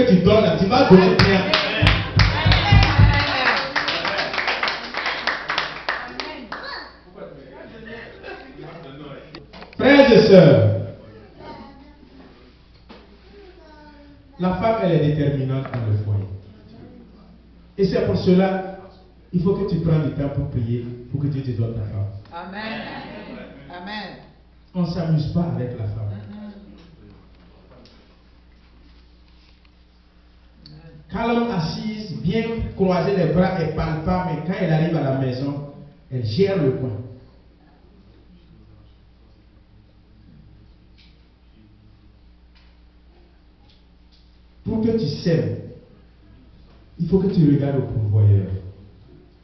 tu donnes là, tu vas donner bien. Frères et sœurs, la femme, elle est déterminante dans le foyer. Et c'est pour cela, il faut que tu prennes du temps pour prier, pour que Dieu te donne ta femme. Amen. Amen. On ne s'amuse pas avec la femme. Quand l'homme assise, bien croiser les bras et parle pas, mais quand elle arrive à la maison, elle gère le coin. Pour que tu sèmes, il faut que tu regardes au pourvoyeur.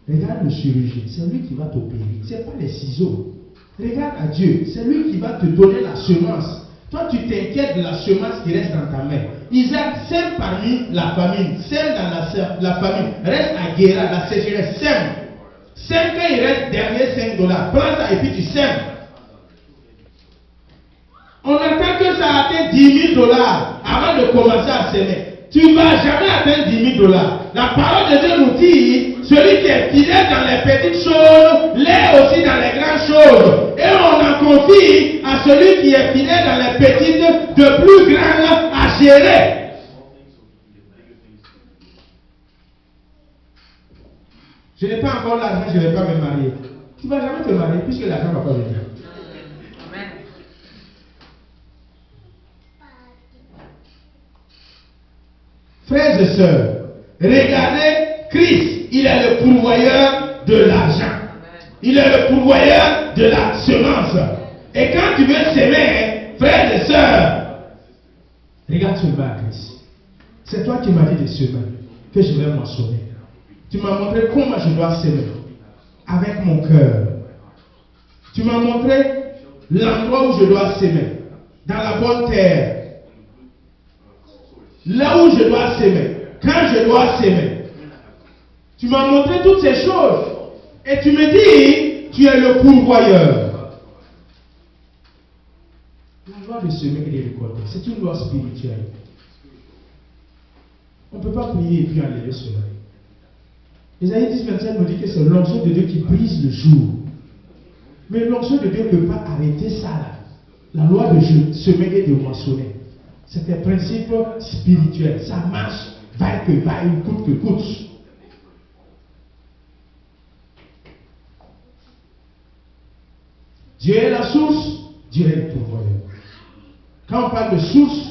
Regarde le chirurgien, c'est lui qui va t'opérer, ce n'est pas les ciseaux. Regarde à Dieu, c'est lui qui va te donner la semence. Toi, tu t'inquiètes de la semence qui reste dans ta main. Isaac sème parmi la famine, sème dans la famine, reste à Guéra, la sécheresse, sème. Sème quand il reste dernier $5. Prends ça et puis tu sèmes. On attend que ça atteigne $10 000 avant de commencer à s'aimer. Tu ne vas jamais atteindre $10 000. La parole de Dieu nous dit, celui qui est fidèle dans les petites choses, l'est aussi dans les grandes choses. Et on en confie à celui qui est fidèle dans les petites, de plus grandes à gérer. Je n'ai pas encore l'argent, je ne vais pas me marier. Tu ne vas jamais te marier puisque l'argent ne va pas venir. Frères et sœurs, regardez Christ, il est le pourvoyeur de l'argent. Il est le pourvoyeur de la semence. Et quand tu veux s'aimer, frères et sœurs, regarde seulement à Christ. C'est toi qui m'as dit de semer, que je vais mentionner. Tu m'as montré comment je dois s'aimer, avec mon cœur. Tu m'as montré l'endroit où je dois s'aimer, dans la bonne terre. Là où je dois s'aimer, quand je dois s'aimer. Tu m'as montré toutes ces choses. Et tu me dis, tu es le pourvoyeur. La loi de semer et de récolter, c'est une loi spirituelle. On ne peut pas prier et puis enlever cela. Ésaïe 10:27 nous dit que c'est l'onction de Dieu qui brise le jour. Mais l'onction de Dieu ne peut pas arrêter ça là. La loi de semer et de moissonner. C'est un principe spirituel. Ça marche, vaille que vaille, coûte que coûte. Dieu est la source, Dieu est le pourvoyeur. Quand on parle de source,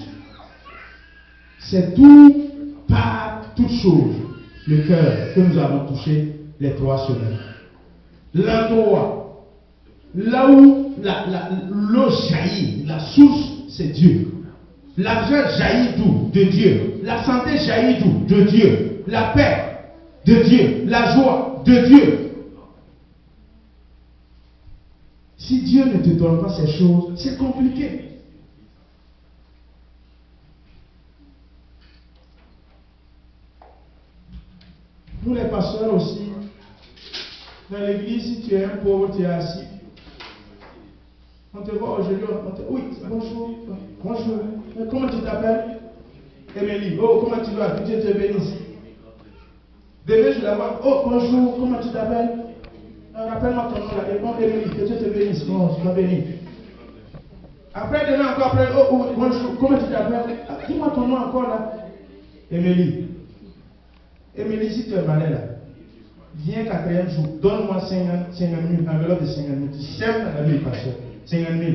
c'est tout par toute chose. Le cœur que nous avons touché les 3 semaines. L'endroit, là où l'eau jaillit, la source, c'est Dieu. L'argent jaillit d'où? De Dieu. La santé jaillit d'où? De Dieu. La paix, de Dieu. La joie, de Dieu. Si Dieu ne te donne pas ces choses, c'est compliqué. Nous les pasteurs aussi, dans l'église, si tu es un pauvre, tu es assis. On te voit aujourd'hui, oui, bonjour, bonjour. Comment tu t'appelles? Émilie. Oh, comment tu vas? Que Dieu te bénisse. Demain, je la vois. Oh, bonjour, comment tu t'appelles? Rappelle-moi ton nom là. Et bon, Émilie, que Dieu te bénisse. Bon, tu vas bénir. Après, demain encore, après, oh, bonjour, comment tu t'appelles? Dis-moi ton nom encore là. Émilie. Émilie, si tu es malade là, viens 4e jour, donne-moi 50 000, enveloppe de 50 000. Tu sèmes dans la vie, pasteur. 50 000.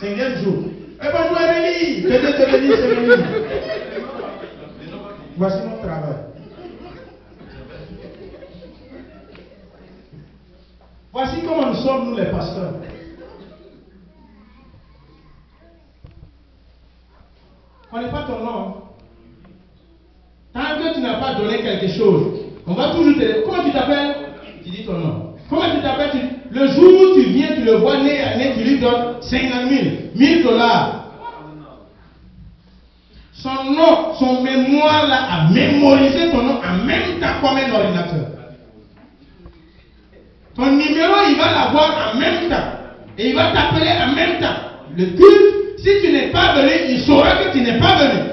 5e jour. Eh bonjour Émilie, que Dieu te bénisse Émilie. Voici mon travail. Voici comment nous sommes nous les pasteurs. On n'est pas ton nom. Tant que tu n'as pas donné quelque chose, on va toujours te dire, comment tu t'appelles? Tu dis ton nom. Comment tu t'appelles? Le jour où tu viens, tu le vois nez à nez, tu lui donnes 50 000, $1000. Son nom, son mémoire là, a mémorisé ton nom en même temps comme un ordinateur. Ton numéro, il va l'avoir en même temps. Et il va t'appeler en même temps. Le culte, si tu n'es pas venu, il saura que tu n'es pas venu.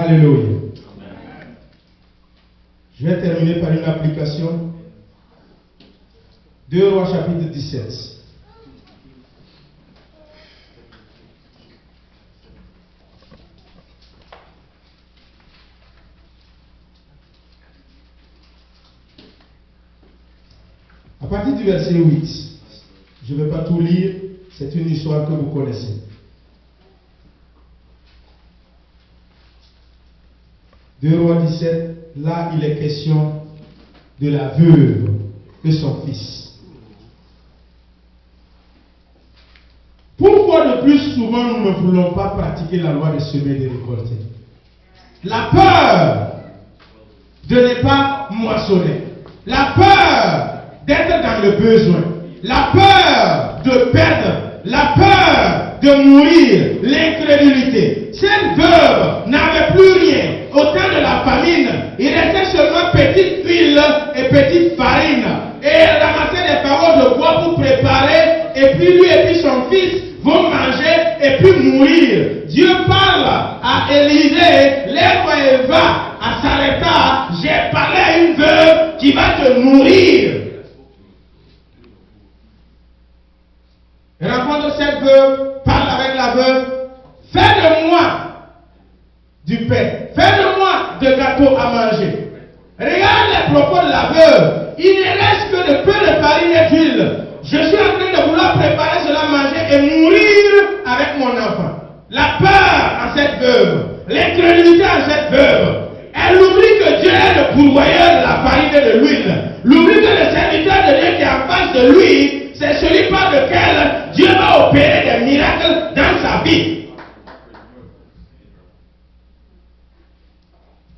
Alléluia. Je vais terminer par une application. 2 Rois chapitre 17. À partir du verset 8, je ne vais pas tout lire, c'est une histoire que vous connaissez. Deux Rois 17, là il est question de la veuve de son fils. Pourquoi de plus souvent nous ne voulons pas pratiquer la loi de semer et de récolter? La peur de ne pas moissonner, la peur d'être dans le besoin, la peur de perdre, la peur de mourir, l'incrédulité. Cette veuve n'avait plus rien. Au temps de la famine, il restait seulement petite huile et petite farine. Et elle ramassait des paroles de bois pour préparer, et puis lui et puis son fils vont manger et puis mourir. Dieu parle à Élisée, lève-toi et va à Sarepta. J'ai parlé à une veuve qui va te nourrir. Rencontre cette veuve, parle avec la veuve. Fais de moi du pain. Fais de moi de gâteaux à manger. Regarde les propos de la veuve. Il ne reste que de peu de farine et d'huile. Je suis en train de vouloir préparer cela, manger et mourir avec mon enfant. La peur en cette veuve, l'incrédulité en cette veuve. Elle oublie que Dieu est le pourvoyeur de la farine et de l'huile. L'oublie que le serviteur de Dieu qui est en face de lui, c'est celui par lequel Dieu va opérer des miracles dans sa vie.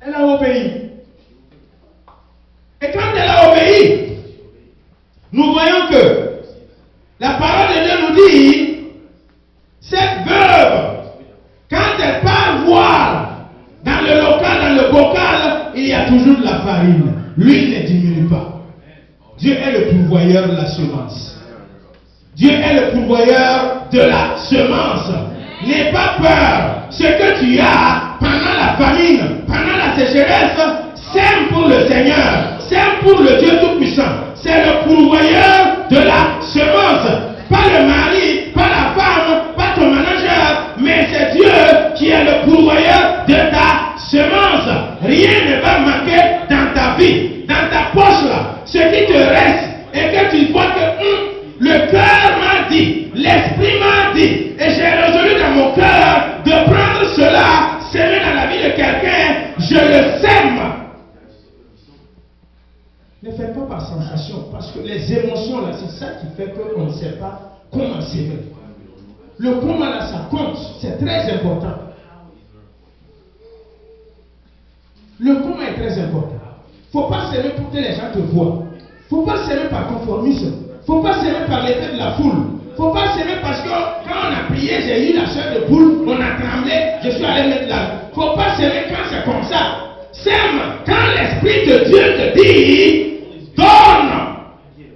Elle a obéi. Et quand elle a obéi, nous voyons que la parole de Dieu nous dit, cette veuve, quand elle part voir dans le local, dans le bocal, il y a toujours de la farine. L'huile ne diminue pas. Dieu est le pourvoyeur de la semence. Dieu est le pourvoyeur de la semence. N'aie pas peur. Ce que tu as pendant la famine, pendant la sécheresse, sème pour le Seigneur. Sème pour le Dieu Tout-Puissant. C'est le pourvoyeur de la semence. Pas le mari, pas la femme, pas ton manager, mais c'est Dieu qui est le pourvoyeur de ta semence. Rien ne va manquer dans ta vie, dans ta poche là. Ce qui te reste et que tu vois que le cœur m'a dit, l'esprit m'a dit, et j'ai résolu dans mon cœur de prendre cela, s'aimer dans la vie de quelqu'un, je le sème. Ne faites pas par sensation, parce que les émotions là, c'est ça qui fait qu'on ne sait pas comment s'aimer. Le comment là, ça compte, c'est très important. Le comment est très important. Il ne faut pas s'aimer pour que les gens te voient. Il ne faut pas s'aimer par conformisme. Il ne faut pas s'aimer par l'effet de la foule. Il ne faut pas s'aimer parce que quand on a prié, j'ai eu la chair de poule, on a tremblé, je suis allé mettre là. Il ne faut pas s'aimer quand c'est comme ça. S'aime quand l'Esprit de Dieu te dit, donne.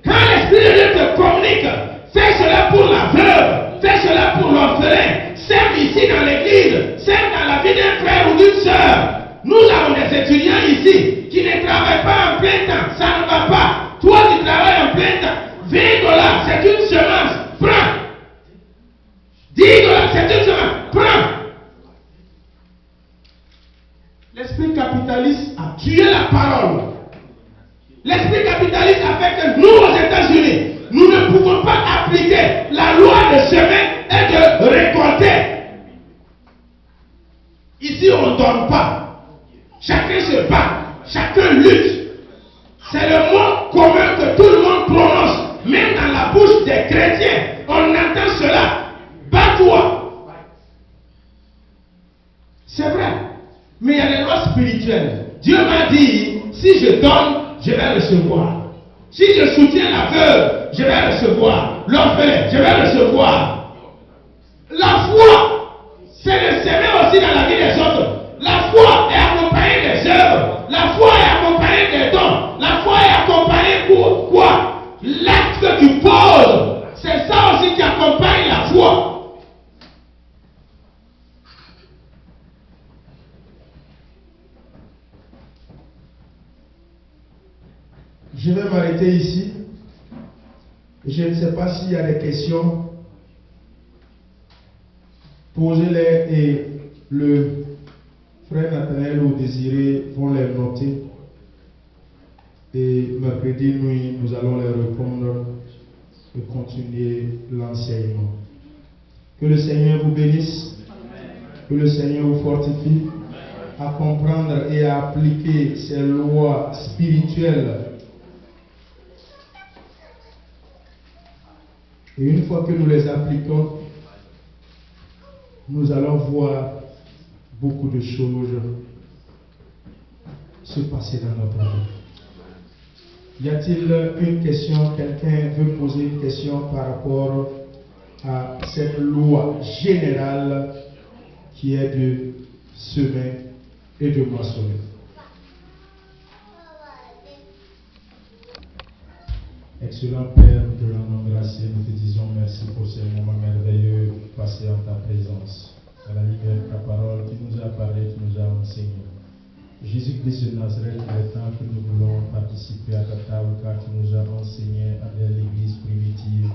Quand l'Esprit de Dieu te communique, fais cela pour la veuve, fais cela pour l'orphelin. Sème ici dans l'église, sème dans la vie d'un frère ou d'une soeur. Nous avons des étudiants ici qui ne travaillent pas en plein temps, ça ne va pas. Toi, tu travailles en plein temps. $20, c'est une semence. Prends. $10, c'est une semence. Prends. L'esprit capitaliste a tué la parole. L'esprit capitaliste a fait que nous, aux États-Unis, nous ne pouvons pas appliquer la loi de semer et de récolter. Ici, on ne donne pas. Chacun se bat. Chacun lutte. C'est le mot commun que tout le monde prononce. Même dans la bouche des chrétiens, on entend cela. Bats-toi. C'est vrai. Mais il y a des lois spirituelles. Dieu m'a dit, si je donne, je vais recevoir. Si je soutiens la veuve, je vais recevoir. L'orphelin, je vais recevoir. La foi, c'est de s'aimer aussi dans la vie des autres. La foi est accompagnée des œuvres. La foi est accompagnée des dons. La foi est accompagnée pour quoi? L'acte que tu poses, c'est ça aussi qui accompagne la foi. Je vais m'arrêter ici. Je ne sais pas s'il y a des questions. Posez-les et le frère Nathanaël ou Désiré vont les noter. Et mercredi, nous allons les répondre et continuer l'enseignement. Que le Seigneur vous bénisse. Que le Seigneur vous fortifie à comprendre et à appliquer ces lois spirituelles. Et une fois que nous les appliquons, nous allons voir beaucoup de choses se passer dans notre vie. Y a-t-il une question? Quelqu'un veut poser une question par rapport à cette loi générale qui est de semer et de moissonner? Excellent Père, de la nom gracieux, nous te disons merci pour ces moments merveilleux passés en ta présence. À la lumière de ta parole, tu nous as parlé, tu nous as enseigné. Jésus-Christ de Nazareth, il est temps que nous voulons participer à ta table car tu nous as enseigné à l'église primitive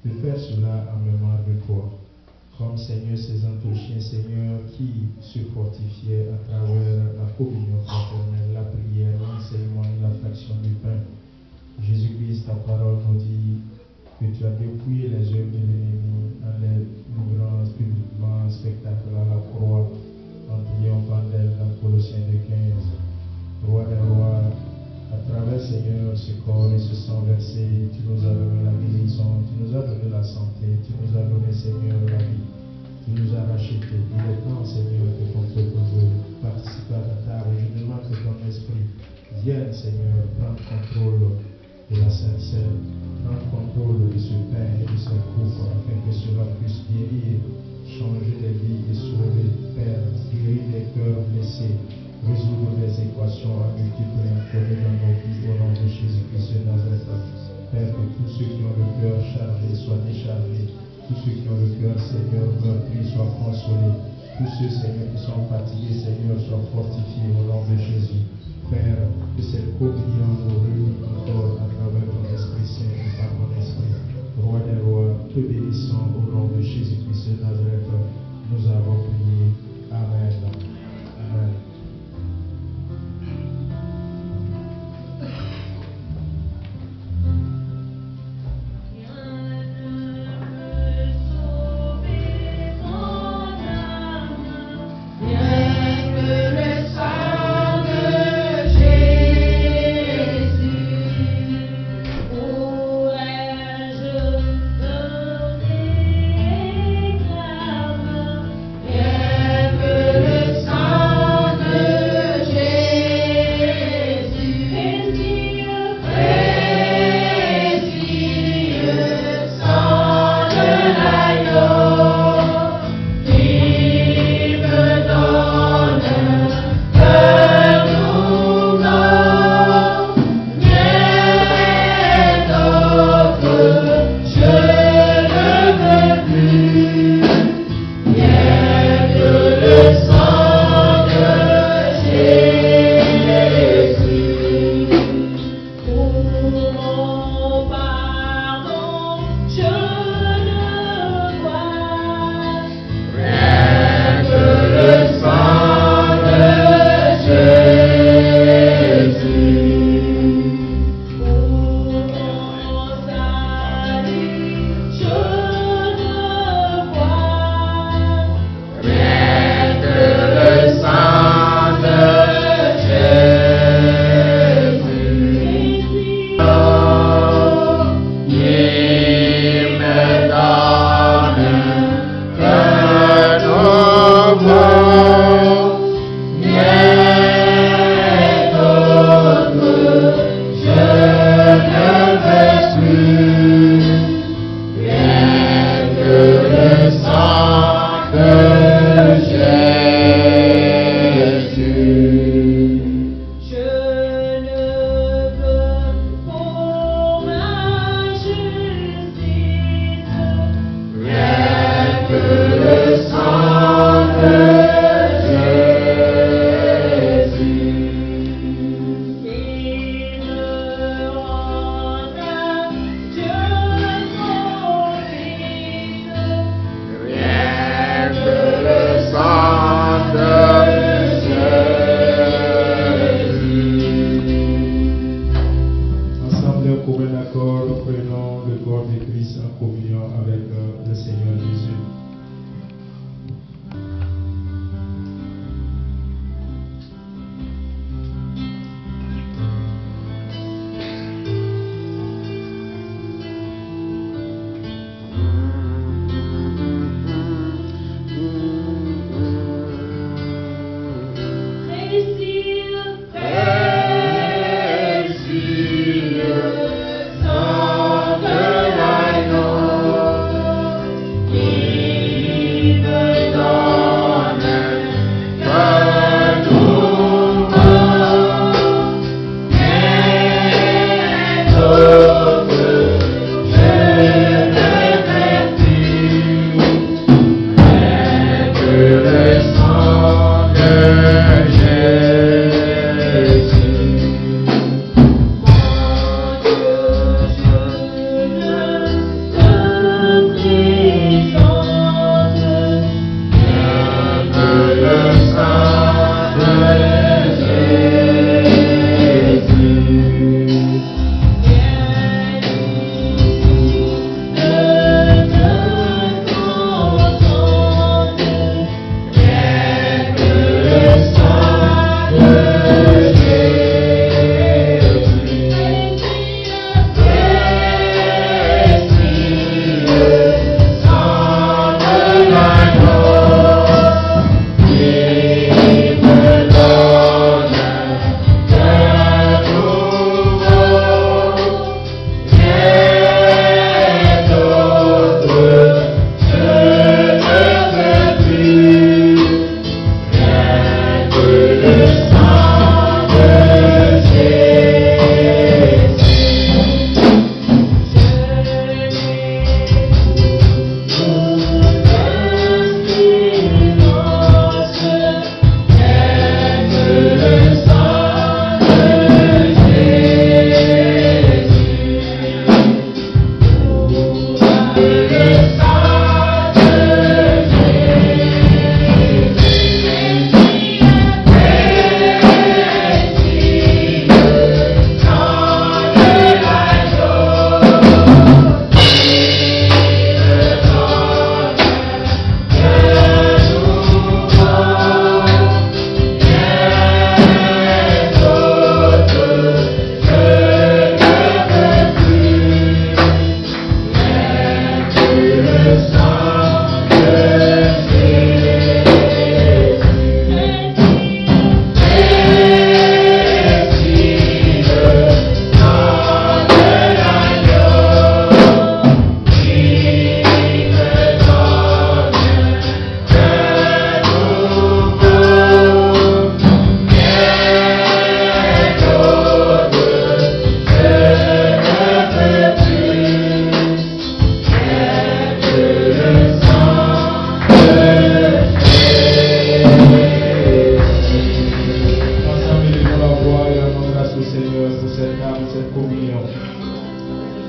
de faire cela en mémoire de toi. Comme Seigneur, ces Antochiens, Seigneur, qui se fortifiaient à travers la communion fraternelle, la prière, l'enseignement et la fraction du pain. Jésus-Christ, ta parole nous dit que tu as dépouillé les œuvres de l'ennemi en les livrant publiquement en spectacle à la croix, en triomphant d'elle dans Colossiens 2,15. Roi des rois, à travers Seigneur ce corps et ce sang versé, tu nous as donné la guérison, tu nous as donné la santé, tu nous as donné Seigneur la vie, tu nous as racheté. Il est temps Seigneur que ton peuple veut participer à ta table. Je demande que ton esprit vienne Seigneur prendre contrôle de la Sainte Seine, prendre contrôle de ce pain et de ce coupe afin que cela puisse guérir, changer les vies et sauver, Père, guérir les cœurs blessés, résoudre les équations à multiples inconnues dans nos vies au nom de Jésus-Christ de Nazareth. Père, que tous ceux qui ont le cœur chargé soient déchargés, tous ceux qui ont le cœur, Seigneur, meurtri soient consolés, tous ceux, Seigneur, qui sont fatigués, Seigneur, soient fortifiés au nom de Jésus. Père, que cette communion nous réunit encore à travers ton Esprit Saint et par ton Esprit. Roi des rois, te bénissons au nom de Jésus-Christ de Nazareth. Nous avons prié. Amen. Amen. Pourrais-je donner grâce? commun accord, nous prenons le corps de Christ en communion avec le Seigneur Jésus.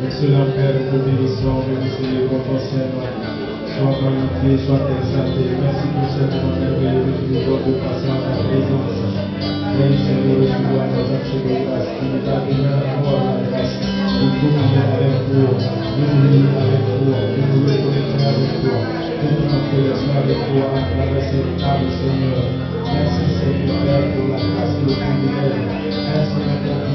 Excellent Père, nous bénissons, nous célébrons ton Seigneur. Sois magnifié, sois exalté. Merci pour cette merveilleuse jour de passer en ta présence. Père Seigneur, recevoir nos actions de grâce, qui nous a donné l'amour, la grâce, de communier avec toi, de nous unir avec toi, de nous reconnecter avec toi, de nous connecter avec toi à travers cette table, Seigneur. Merci Seigneur Père pour la grâce que tu nous donnes. Merci Seigneur.